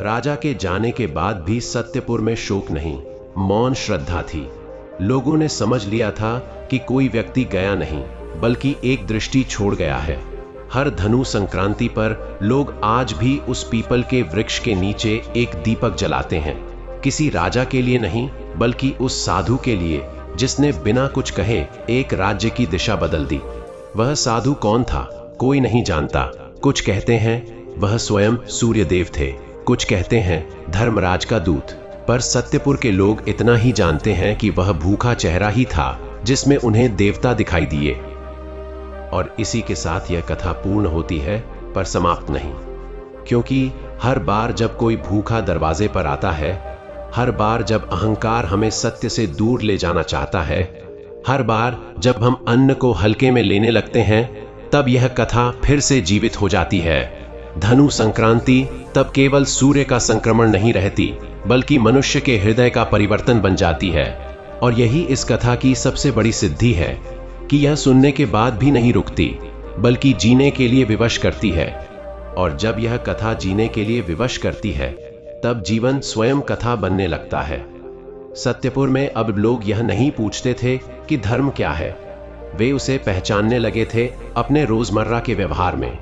राजा के जाने के बाद भी सत्यपुर में शोक नहीं, मौन श्रद्धा थी। लोगों ने समझ लिया था कि कोई व्यक्ति गया नहीं, बल्कि एक दृष्टि छोड़ गया है। हर धनु संक्रांति पर लोग आज भी उस पीपल के वृक्ष के नीचे एक दीपक जलाते हैं, किसी राजा के लिए नहीं, बल्कि उस साधु के लिए जिसने बिना कुछ कहे एक राज्य की दिशा बदल दी। वह साधु कौन था कोई नहीं जानता। कुछ कहते हैं वह स्वयं सूर्यदेव थे, कुछ कहते हैं धर्मराज का दूत, पर सत्यपुर के लोग इतना ही जानते हैं कि वह भूखा चेहरा ही था जिसमें उन्हें देवता दिखाई दिए। और इसी के साथ यह कथा पूर्ण होती है, पर समाप्त नहीं, क्योंकि हर बार जब कोई भूखा दरवाजे पर आता है, हर बार जब अहंकार हमें सत्य से दूर ले जाना चाहता है, हर बार जब हम अन्न को हल्के में लेने लगते हैं, तब यह कथा फिर से जीवित हो जाती है। धनु संक्रांति तब केवल सूर्य का संक्रमण नहीं रहती, बल्कि मनुष्य के हृदय का परिवर्तन बन जाती है। और यही इस कथा की सबसे बड़ी सिद्धि है कि यह सुनने के बाद भी नहीं रुकती, बल्कि जीने के लिए विवश करती है। और जब यह कथा जीने के लिए विवश करती है, तब जीवन स्वयं कथा बनने लगता है। सत्यपुर में अब लोग यह नहीं पूछते थे कि धर्म क्या है, वे उसे पहचानने लगे थे अपने रोजमर्रा के व्यवहार में।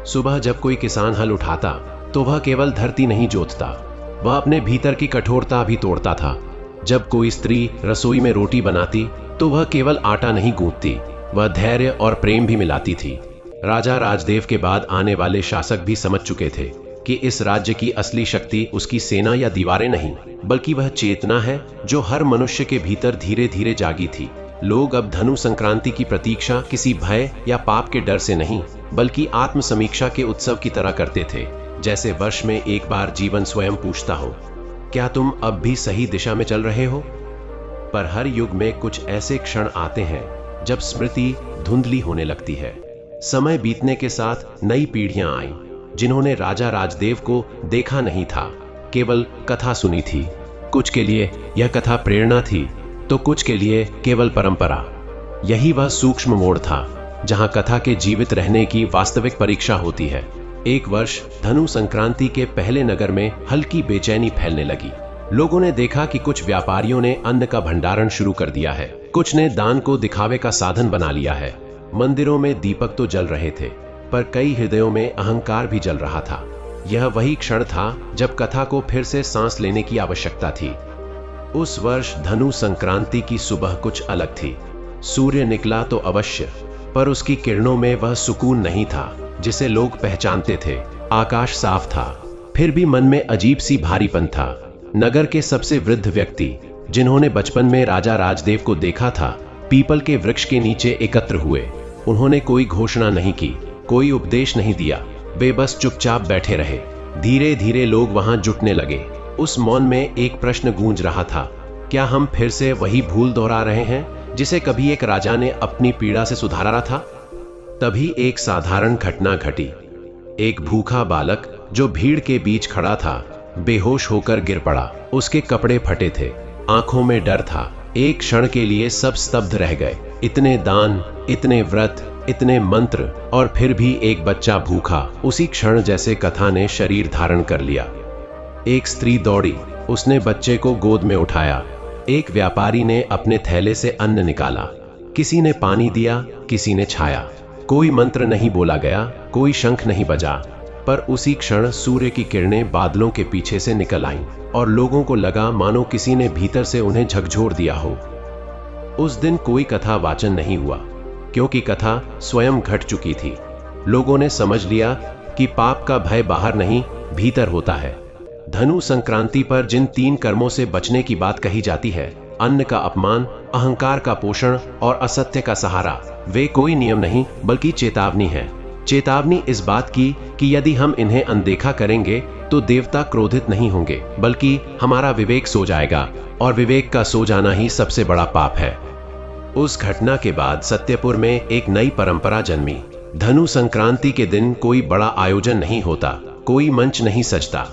सुबह जब कोई किसान हल उठाता तो वह केवल धरती नहीं जोतता, वह अपने भीतर की कठोरता भी तोड़ता था। जब कोई स्त्री रसोई में रोटी बनाती तो वह केवल आटा नहीं गूंथती, वह धैर्य और प्रेम भी मिलाती थी। राजा राजदेव के बाद आने वाले शासक भी समझ चुके थे कि इस राज्य की असली शक्ति उसकी सेना या दीवारें नहीं, बल्कि वह चेतना है जो हर मनुष्य के भीतर धीरे धीरे जागी थी। लोग अब धनु संक्रांति की प्रतीक्षा किसी भय या पाप के डर से नहीं, बल्कि आत्म समीक्षा के उत्सव की तरह करते थे। जैसे वर्ष में एक बार जीवन स्वयं पूछता हो, क्या तुम अब भी सही दिशा में चल रहे हो? पर हर युग में कुछ ऐसे क्षण आते हैं जब स्मृति धुंधली होने लगती है। समय बीतने के साथ नई पीढ़ियां आईं, जिन्होंने राजा राजदेव को देखा नहीं था, केवल कथा सुनी थी। कुछ के लिए यह कथा प्रेरणा थी, तो कुछ के लिए केवल परंपरा। यही वह सूक्ष्म मोड़ था जहां कथा के जीवित रहने की वास्तविक परीक्षा होती है। एक वर्ष धनु संक्रांति के पहले नगर में हल्की बेचैनी फैलने लगी। लोगों ने देखा कि कुछ व्यापारियों ने अन्न का भंडारण शुरू कर दिया है, कुछ ने दान को दिखावे का साधन बना लिया है। मंदिरों में दीपक तो जल रहे थे, पर कई हृदयों में अहंकार भी जल रहा था। यह वही क्षण था जब कथा को फिर से सांस लेने की आवश्यकता थी। उस वर्ष धनु संक्रांति की सुबह कुछ अलग थी। सूर्य निकला तो अवश्य, पर उसकी किरणों में वह सुकून नहीं था जिसे लोग पहचानते थे। आकाश साफ था, फिर भी मन में अजीब सी भारीपन था। नगर के सबसे वृद्ध व्यक्ति, जिन्होंने बचपन में राजा राजदेव को देखा था, पीपल के वृक्ष के नीचे एकत्र हुए। उन्होंने कोई घोषणा नहीं की, कोई उपदेश नहीं दिया, वे बस चुपचाप बैठे रहे। धीरे धीरे लोग वहां जुटने लगे। उस मौन में एक प्रश्न गूंज रहा था, क्या हम फिर से वही भूल दोहरा रहे हैं जिसे कभी एक राजा ने अपनी पीड़ा से सुधारा था? तभी एक साधारण घटना घटी। एक भूखा बालक जो भीड़ के बीच खड़ा था, बेहोश होकर गिर पड़ा। उसके कपड़े फटे थे, आंखों में डर था। एक क्षण के लिए सब स्तब्ध रह गए। इतने दान, इतने व्रत, इतने मंत्र, और फिर भी एक बच्चा भूखा। उसी क्षण जैसे कथा ने शरीर धारण कर लिया। एक स्त्री दौड़ी, उसने बच्चे को गोद में उठाया। एक व्यापारी ने अपने थैले से अन्न निकाला। किसी ने पानी दिया, किसी ने छाया। कोई मंत्र नहीं बोला गया, कोई शंख नहीं बजा, पर उसी क्षण सूर्य की किरणें बादलों के पीछे से निकल आईं और लोगों को लगा मानो किसी ने भीतर से उन्हें झकझोर दिया हो। उस दिन कोई कथा वाचन नहीं हुआ, क्योंकि कथा स्वयं घट चुकी थी। लोगों ने समझ लिया कि पाप का भय बाहर नहीं, भीतर होता है। धनु संक्रांति पर जिन 3 कर्मों से बचने की बात कही जाती है, अन्न का अपमान, अहंकार का पोषण और असत्य का सहारा, वे कोई नियम नहीं बल्कि चेतावनी है। चेतावनी इस बात की कि यदि हम इन्हें अनदेखा करेंगे तो देवता क्रोधित नहीं होंगे, बल्कि हमारा विवेक सो जाएगा, और विवेक का सो जाना ही सबसे बड़ा पाप है। उस घटना के बाद सत्यपुर में एक नई परंपरा जन्मी। धनु संक्रांति के दिन कोई बड़ा आयोजन नहीं होता, कोई मंच नहीं सजता।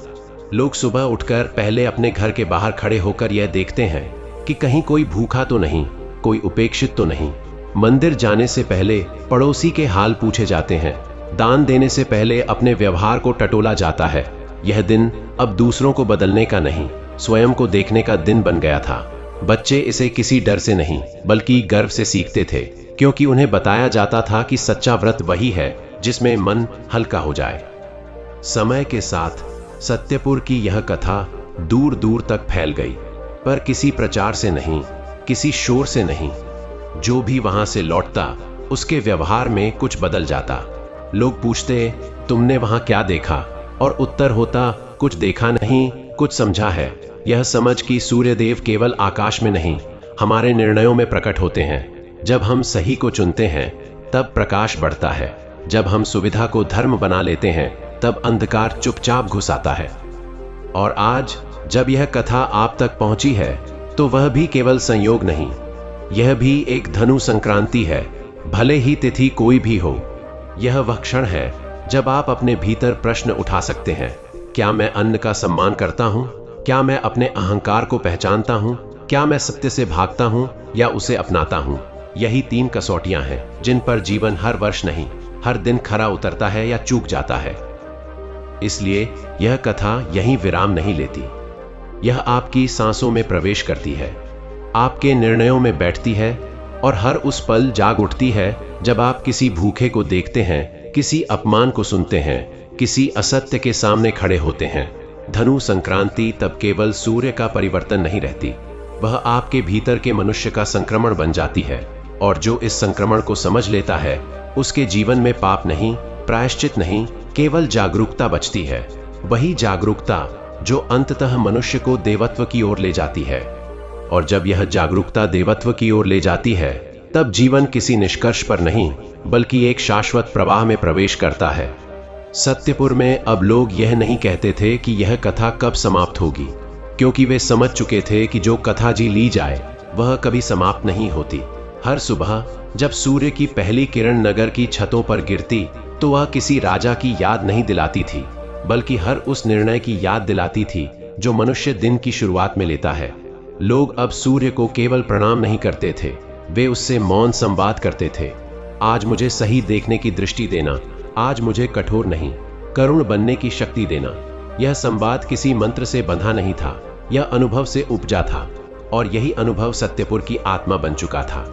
लोग सुबह उठकर पहले अपने घर के बाहर खड़े होकर यह देखते हैं कि कहीं कोई भूखा तो नहीं, कोई उपेक्षित तो नहीं। मंदिर जाने से पहले पड़ोसी के हाल पूछे जाते हैं। दान देने से पहले अपने व्यवहार को टटोला जाता है। यह दिन अब दूसरों को बदलने का नहीं, स्वयं को देखने का दिन बन गया था। बच्चे इसे किसी डर से नहीं, बल्कि गर्व से सीखते थे, क्योंकि उन्हें बताया जाता था कि सच्चा व्रत वही है जिसमें मन हल्का हो जाए। समय के साथ सत्यपुर की यह कथा दूर दूर तक फैल गई, पर किसी प्रचार से नहीं, किसी शोर से नहीं। जो भी वहां से लौटता, उसके व्यवहार में कुछ बदल जाता। लोग पूछते, तुमने वहां क्या देखा? और उत्तर होता, कुछ देखा नहीं, कुछ समझा है। यह समझ कि सूर्यदेव केवल आकाश में नहीं, हमारे निर्णयों में प्रकट होते हैं। जब हम सही को चुनते हैं, तब प्रकाश बढ़ता है। जब हम सुविधा को धर्म बना लेते हैं, तब अंधकार चुपचाप घुस आता है। और आज जब यह कथा आप तक पहुंची है, तो वह भी केवल संयोग नहीं, यह भी एक धनु संक्रांति है। भले ही तिथि कोई भी हो, यह वह क्षण है जब आप अपने भीतर प्रश्न उठा सकते हैं, क्या मैं अन्न का सम्मान करता हूँ? क्या मैं अपने अहंकार को पहचानता हूँ? क्या मैं सत्य से भागता हूँ या उसे अपनाता हूँ? यही 3 कसौटियां हैं जिन पर जीवन हर वर्ष नहीं, हर दिन खरा उतरता है या चूक जाता है। इसलिए यह कथा यहीं विराम नहीं लेती। यह आपकी सांसों में प्रवेश करती है, आपके निर्णयों में बैठती है और हर उस पल जाग उठती है जब आप किसी भूखे को देखते हैं, किसी अपमान को सुनते हैं, किसी असत्य के सामने खड़े होते हैं। धनु संक्रांति तब केवल सूर्य का परिवर्तन नहीं रहती, वह आपके भीतर के मनुष्य का संक्रमण बन जाती है। और जो इस संक्रमण को समझ लेता है, उसके जीवन में पाप नहीं, प्रायश्चित नहीं, केवल जागरूकता बचती है। वही जागरूकता जो अंततः मनुष्य को देवत्व की ओर ले जाती है। और जब यह जागरूकता देवत्व की ओर ले जाती है, तब जीवन किसी निष्कर्ष पर नहीं, बल्कि एक शाश्वत प्रवाह में प्रवेश करता है। सत्यपुर में अब लोग यह नहीं कहते थे कि यह कथा कब समाप्त होगी, क्योंकि वे समझ चुके थे कि जो कथा जी ली जाए वह कभी समाप्त नहीं होती। हर सुबह जब सूर्य की पहली किरण नगर की छतों पर गिरती, तो वह किसी राजा की याद नहीं दिलाती थी, बल्कि हर उस निर्णय की याद दिलाती थी जो मनुष्य दिन की शुरुआत में लेता है। लोग अब सूर्य को केवल प्रणाम नहीं करते थे, वे उससे मौन संवाद करते थे। आज मुझे सही देखने की दृष्टि देना, आज मुझे कठोर नहीं, करुण बनने की शक्ति देना। यह संवाद किसी मंत्र से बंधा नहीं था, यह अनुभव से उपजा था, और यही अनुभव सत्यपुर की आत्मा बन चुका था।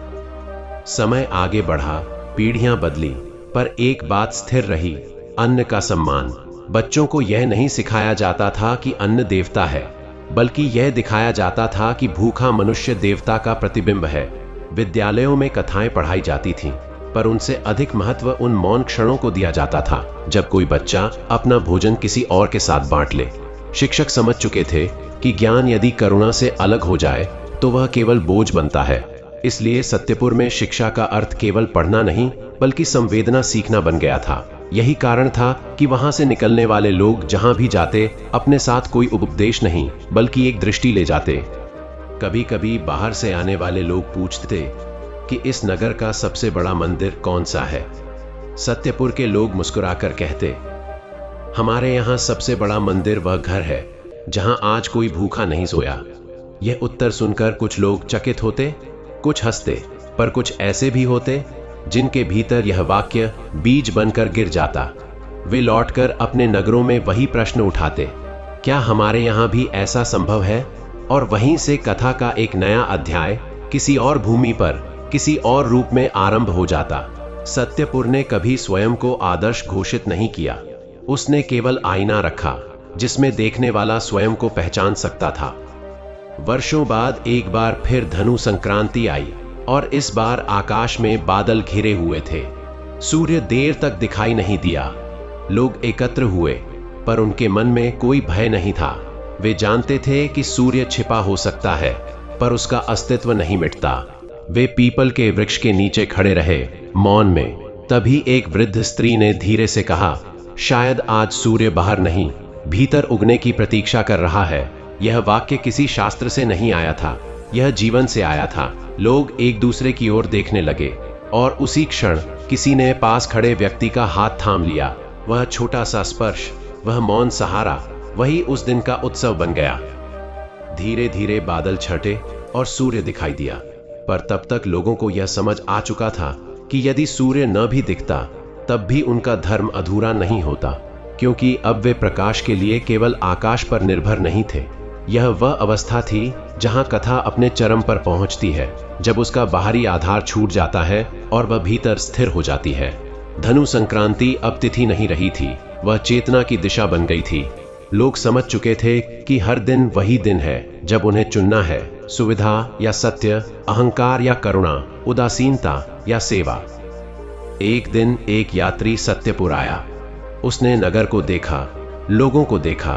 समय आगे बढ़ा, पीढ़ियां बदली, पर एक बात स्थिर रही, अन्न का सम्मान। बच्चों को यह नहीं सिखाया जाता था कि अन्न देवता है, बल्कि यह दिखाया जाता था कि भूखा मनुष्य देवता का प्रतिबिंब है। विद्यालयों में कथाएं पढ़ाई जाती थीं, पर उनसे अधिक महत्व उन मौन क्षणों को दिया जाता था जब कोई बच्चा अपना भोजन किसी और के साथ बांट ले। शिक्षक समझ चुके थे कि ज्ञान यदि करुणा से अलग हो जाए तो वह केवल बोझ बनता है। इसलिए सत्यपुर में शिक्षा का अर्थ केवल पढ़ना नहीं, बल्कि संवेदना सीखना बन गया था। यही कारण था कि वहां से निकलने वाले लोग जहां भी जाते, अपने साथ कोई उपदेश नहीं, बल्कि एक दृष्टि ले जाते। कभी कभी बाहर से आने वाले लोग पूछते कि इस नगर का सबसे बड़ा मंदिर कौन सा है। सत्यपुर के लोग मुस्कुराकर कहते, हमारे यहाँ सबसे बड़ा मंदिर वह घर है जहां आज कोई भूखा नहीं सोया। यह उत्तर सुनकर कुछ लोग चकित होते, कुछ हंसते, पर कुछ ऐसे भी होते जिनके भीतर यह वाक्य बीज बनकर गिर जाता। वे लौटकर अपने नगरों में वही प्रश्न उठाते, क्या हमारे यहाँ भी ऐसा संभव है? और वहीं से कथा का एक नया अध्याय किसी और भूमि पर, किसी और रूप में आरंभ हो जाता। सत्यपुर ने कभी स्वयं को आदर्श घोषित नहीं किया, उसने केवल आईना रखा जिसमें देखने वाला स्वयं को पहचान सकता था। वर्षों बाद एक बार फिर धनु संक्रांति आई, और इस बार आकाश में बादल घिरे हुए थे। सूर्य देर तक दिखाई नहीं दिया। लोग एकत्र हुए, पर उनके मन में कोई भय नहीं था। वे जानते थे कि सूर्य छिपा हो सकता है, पर उसका अस्तित्व नहीं मिटता। वे पीपल के वृक्ष के नीचे खड़े रहे, मौन में। तभी एक वृद्ध स्त्री ने धीरे से कहा, शायद आज सूर्य बाहर नहीं, भीतर उगने की प्रतीक्षा कर रहा है। यह वाक्य किसी शास्त्र से नहीं आया था, यह जीवन से आया था। लोग एक दूसरे की ओर देखने लगे, और उसी क्षण किसी ने पास खड़े व्यक्ति का हाथ थाम लिया। वह छोटा सा स्पर्श, वह मौन सहारा, वही उस दिन का उत्सव बन गया। धीरे धीरे बादल छटे और सूर्य दिखाई दिया, पर तब तक लोगों को यह समझ आ चुका था कि यदि सूर्य न भी दिखता, तब भी उनका धर्म अधूरा नहीं होता, क्योंकि अब वे प्रकाश के लिए केवल आकाश पर निर्भर नहीं थे। यह वह अवस्था थी जहां कथा अपने चरम पर पहुंचती है, जब उसका बाहरी आधार छूट जाता है और वह भीतर स्थिर हो जाती है। धनु संक्रांति अब तिथि नहीं रही थी, वह चेतना की दिशा बन गई थी। लोग समझ चुके थे कि हर दिन वही दिन है जब उन्हें चुनना है, सुविधा या सत्य, अहंकार या करुणा, उदासीनता या सेवा। एक दिन एक यात्री सत्यपुर आया। उसने नगर को देखा, लोगों को देखा,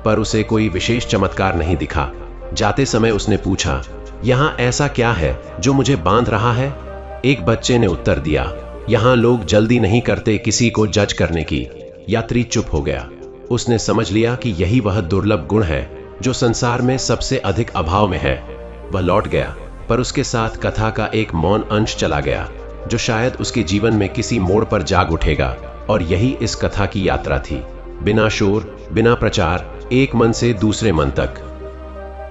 पर उसे कोई विशेष चमत्कार नहीं दिखा। जाते समय उसने पूछा, यहाँ ऐसा क्या है जो मुझे बांध रहा है? एक बच्चे ने उत्तर दिया, यहाँ लोग जल्दी नहीं करते किसी को जज करने की। यात्री चुप हो गया। उसने समझ लिया कि यही वह दुर्लभ गुण है जो संसार में सबसे अधिक अभाव में है। वह लौट गया, पर उसके साथ कथा का एक मौन अंश चला गया। जो शायद उसके जीवन में किसी मोड़ पर जाग उठेगा। और यही इस कथा की यात्रा थी, बिना शोर, बिना प्रचार, एक मन से दूसरे मन तक।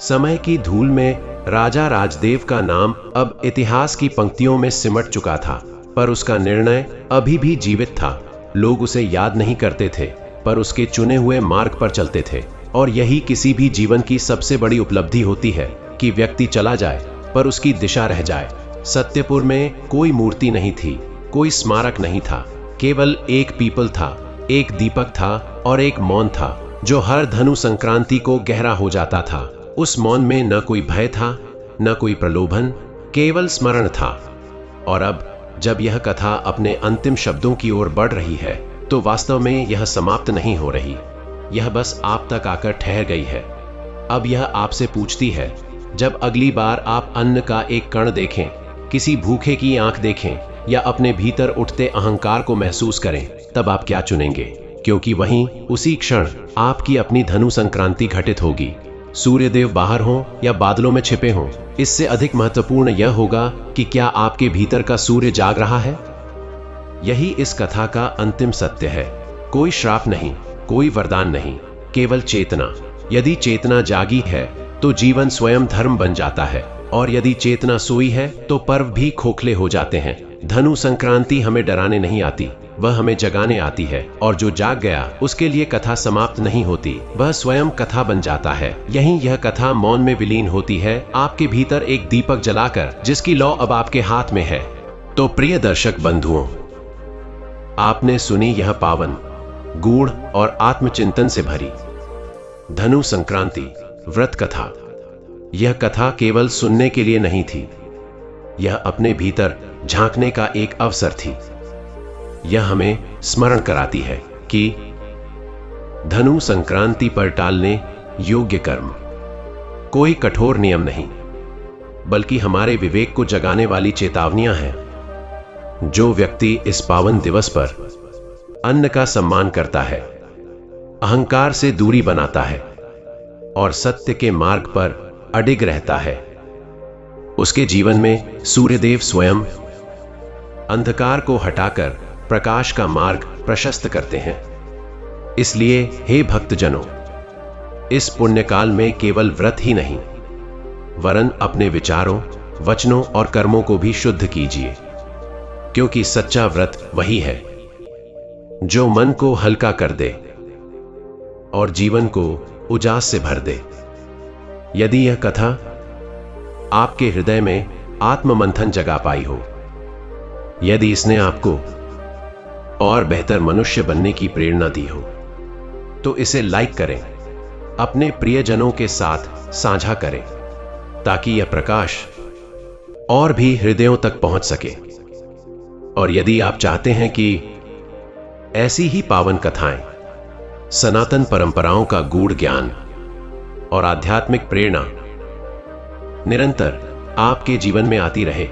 समय की धूल में राजा राजदेव का नाम अब इतिहास की पंक्तियों में सिमट चुका था, पर उसका निर्णय अभी भी जीवित था। लोग उसे याद नहीं करते थे, पर उसके चुने हुए मार्ग पर चलते थे। और यही किसी भी जीवन की सबसे बड़ी उपलब्धि होती है कि व्यक्ति चला जाए पर उसकी दिशा रह जाए। सत्यपुर में कोई मूर्ति नहीं थी, कोई स्मारक नहीं था, केवल एक पीपल था, एक दीपक था और एक मौन था जो हर धनु संक्रांति को गहरा हो जाता था। उस मौन में न कोई भय था, न कोई प्रलोभन, केवल स्मरण था। और अब जब यह कथा अपने अंतिम शब्दों की ओर बढ़ रही है, तो वास्तव में यह समाप्त नहीं हो रही, यह बस आप तक आकर ठहर गई है। अब यह आपसे पूछती है, जब अगली बार आप अन्न का एक कण देखें, किसी भूखे की आंख देखें या अपने भीतर उठते अहंकार को महसूस करें, तब आप क्या चुनेंगे? क्योंकि वहीं उसी क्षण आपकी अपनी धनु संक्रांति घटित होगी। सूर्यदेव बाहर हों या बादलों में छिपे हों, इससे अधिक महत्वपूर्ण यह होगा कि क्या आपके भीतर का सूर्य जाग रहा है। यही इस कथा का अंतिम सत्य है। कोई श्राप नहीं, कोई वरदान नहीं, केवल चेतना। यदि चेतना जागी है तो जीवन स्वयं धर्म बन जाता है, और यदि चेतना सोई है तो पर्व भी खोखले हो जाते हैं। धनु संक्रांति हमें डराने नहीं आती, वह हमें जगाने आती है। और जो जाग गया उसके लिए कथा समाप्त नहीं होती, वह स्वयं कथा बन जाता है। यहीं यह कथा मौन में विलीन होती है, आपके भीतर एक दीपक जलाकर, जिसकी लौ अब आपके हाथ में है। तो प्रिय दर्शक बंधुओं, आपने सुनी यह पावन, गूढ़ और आत्मचिंतन से भरी धनु संक्रांति व्रत कथा। यह कथा केवल सुनने के लिए नहीं थी, यह अपने भीतर झांकने का एक अवसर थी। यह हमें स्मरण कराती है कि धनु संक्रांति पर टालने योग्य कर्म कोई कठोर नियम नहीं, बल्कि हमारे विवेक को जगाने वाली चेतावनियां हैं। जो व्यक्ति इस पावन दिवस पर अन्न का सम्मान करता है, अहंकार से दूरी बनाता है और सत्य के मार्ग पर अडिग रहता है, उसके जीवन में सूर्यदेव स्वयं अंधकार को हटाकर प्रकाश का मार्ग प्रशस्त करते हैं। इसलिए हे भक्तजनों, इस पुण्यकाल में केवल व्रत ही नहीं, वरन अपने विचारों, वचनों और कर्मों को भी शुद्ध कीजिए, क्योंकि सच्चा व्रत वही है जो मन को हल्का कर दे और जीवन को उजास से भर दे। यदि यह कथा आपके हृदय में आत्ममंथन जगा पाई हो, यदि इसने आपको और बेहतर मनुष्य बनने की प्रेरणा दी हो, तो इसे लाइक करें, अपने प्रियजनों के साथ साझा करें, ताकि यह प्रकाश और भी हृदयों तक पहुंच सके। और यदि आप चाहते हैं कि ऐसी ही पावन कथाएं, सनातन परंपराओं का गूढ़ ज्ञान और आध्यात्मिक प्रेरणा निरंतर आपके जीवन में आती रहे,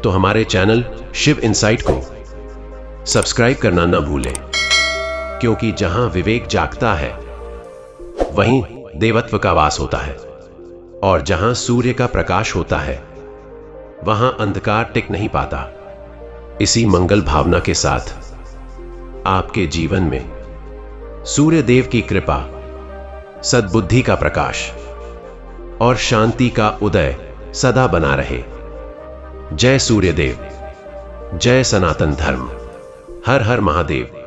तो हमारे चैनल शिव इनसाइट को सब्सक्राइब करना न भूलें, क्योंकि जहां विवेक जागता है वहीं देवत्व का वास होता है, और जहां सूर्य का प्रकाश होता है वहां अंधकार टिक नहीं पाता। इसी मंगल भावना के साथ आपके जीवन में सूर्य देव की कृपा, सद्बुद्धि का प्रकाश और शांति का उदय सदा बना रहे। जय सूर्यदेव, जय सनातन धर्म, हर हर महादेव।